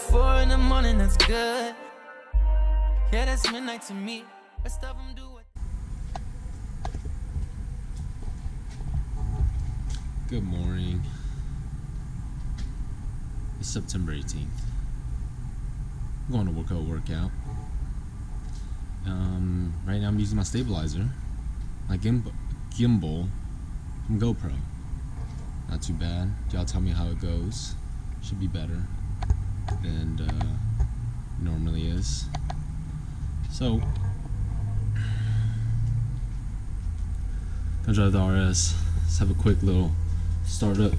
4 in the morning, that's good. Yeah, that's midnight to me. Rest of them do it. Good morning. It's September 18th. I'm going to workout. Right now I'm using my stabilizer, my gimbal from GoPro. Not too bad. Y'all tell me how it goes. Should be better than normally is. So, gonna drive the RS. Let's have a quick little startup.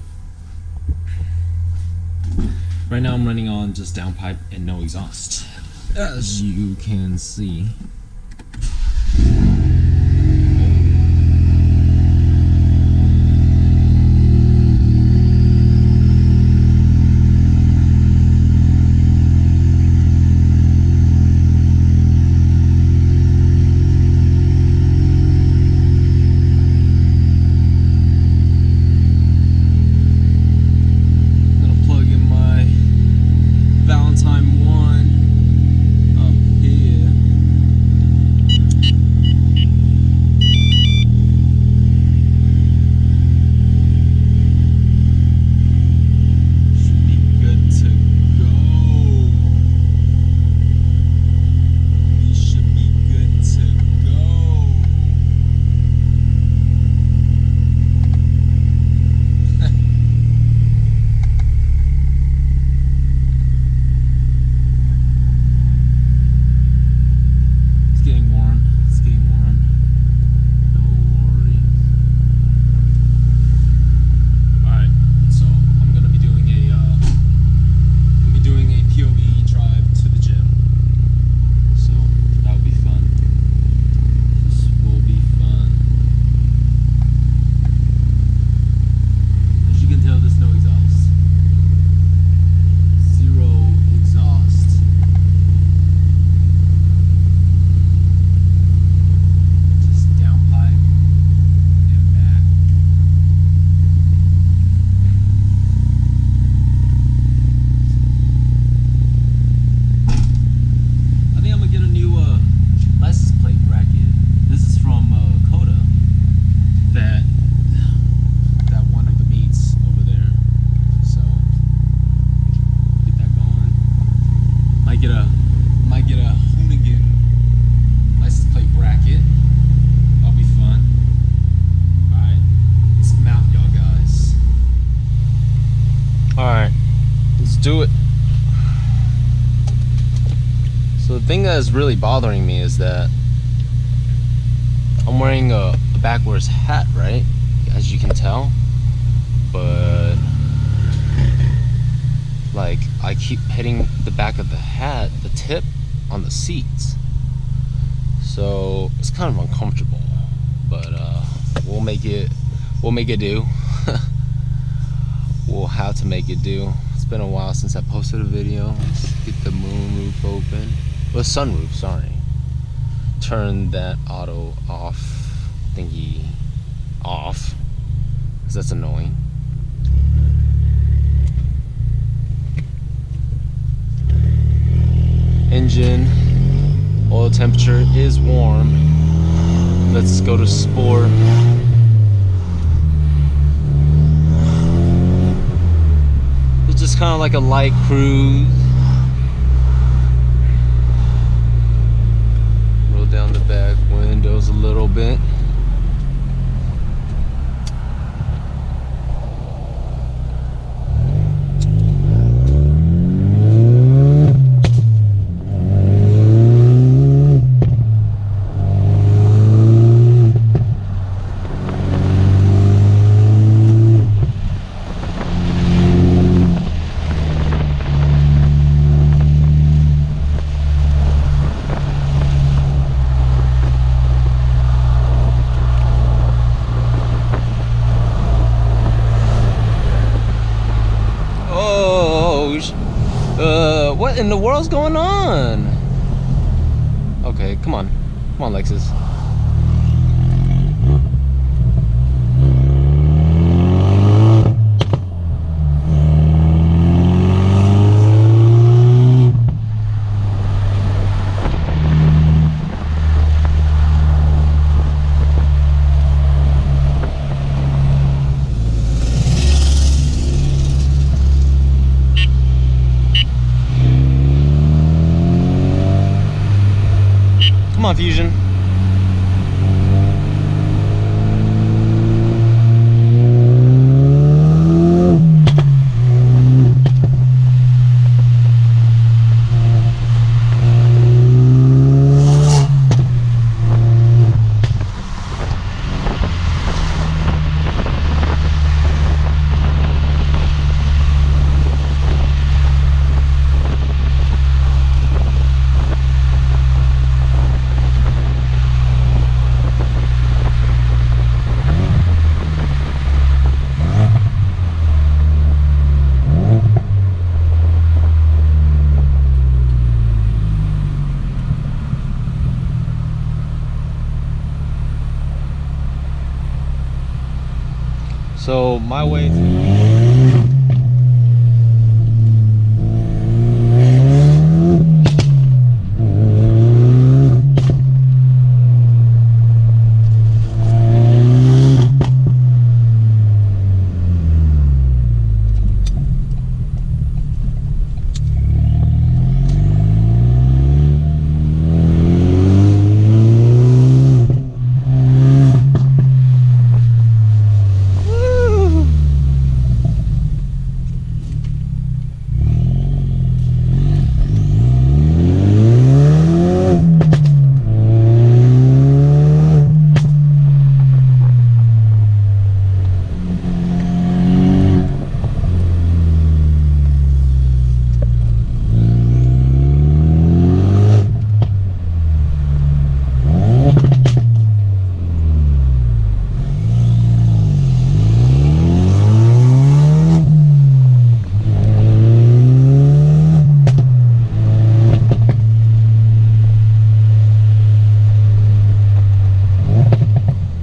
Right now I'm running on just downpipe and no exhaust, as you can see. Do it. So the thing that is really bothering me is that I'm wearing a backwards hat, right? As you can tell. But like I keep hitting the back of the hat, the tip on the seats. So it's kind of uncomfortable. But we'll make it do. We'll have to make it do. It's been a while since I posted a video. Let's get the moon roof open. Well, sunroof, sorry. Turn that auto off thingy off, because that's annoying. Engine oil temperature is warm. Let's go to sport. Just kind of like a light cruise. Roll down the back windows a little bit. What in the world's going on? Okay, come on, Lexus. on, Fusion. So my way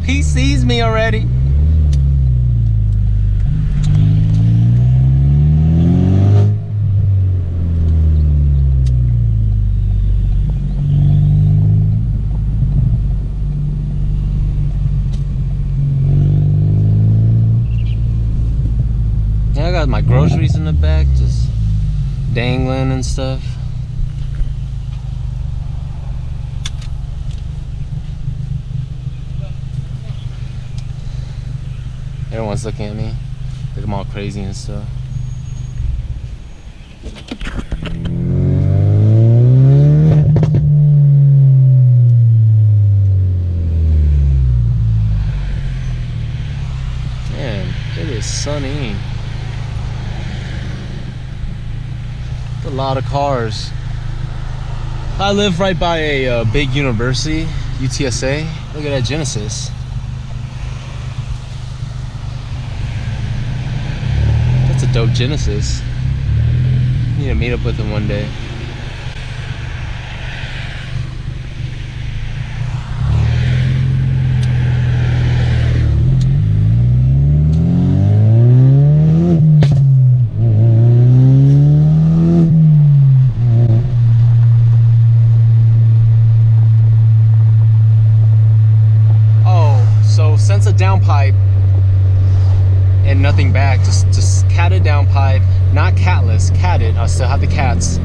he sees me already. Yeah, I got my groceries in the back, just dangling and stuff. Everyone's looking at me like I'm all crazy and stuff. Man, it is sunny. A lot of cars. I live right by a big university, UTSA. Look at that Genesis. That's a dope Genesis. Need to meet up with him one day. Sense a downpipe and nothing back, just catted downpipe, not catless, catted. I still have the cats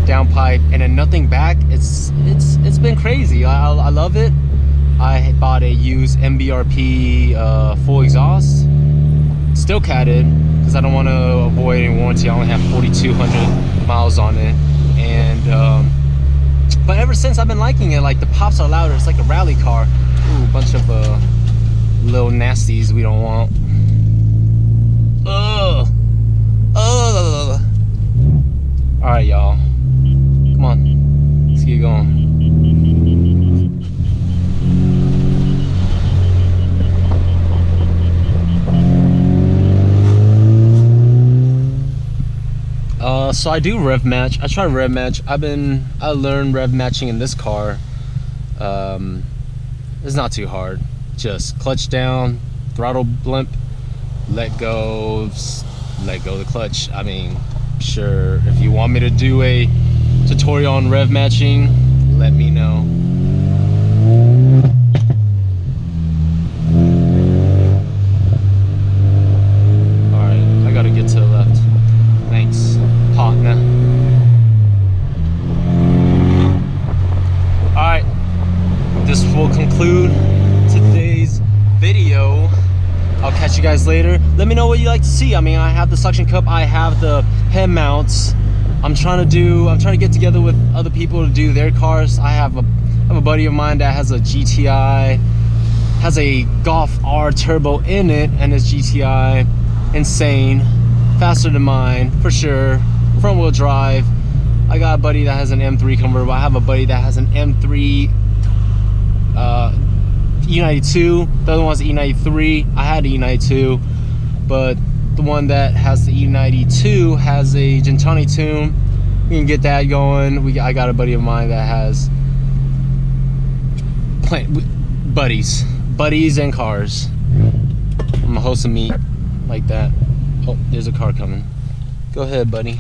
downpipe and then nothing back. It's been crazy. I love it. I bought a used MBRP full exhaust, still catted because I don't want to avoid any warranty. I only have 4,200 miles on it, and but ever since I've been liking it. Like the pops are louder. It's like a rally car. Ooh, bunch of little nasties we don't want. Ugh. Ugh. All right, y'all. Come on. Let's get going. So I do rev match. I try rev match. I learned rev matching in this car. It's not too hard. Just clutch down, throttle blimp, let go the clutch. I mean, sure, if you want me to do a tutorial on rev matching, let me know. Alright, I gotta get to the left. Thanks, partner. Alright, catch you guys later. Let me know what you like to see. I mean, I have the suction cup, I have the head mounts. I'm trying to get together with other people to do their cars. I have a buddy of mine that has a GTI, has a Golf R turbo in it, and his GTI, insane, faster than mine for sure, front wheel drive. I got a buddy that has an M3 convertible. I have a buddy that has an M3 E92. The other one's E93. I had the E92, but the one that has the E92 has a Gentani tune. We can get that going. I got a buddy of mine that has buddies and cars. I'm gonna host a meet like that. Oh, there's a car coming. Go ahead, buddy.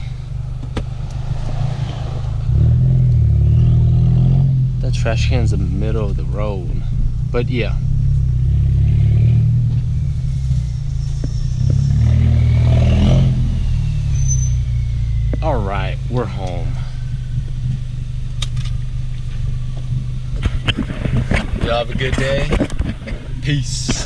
That trash can's in the middle of the road. But yeah. Alright, we're home. Y'all have a good day. Peace.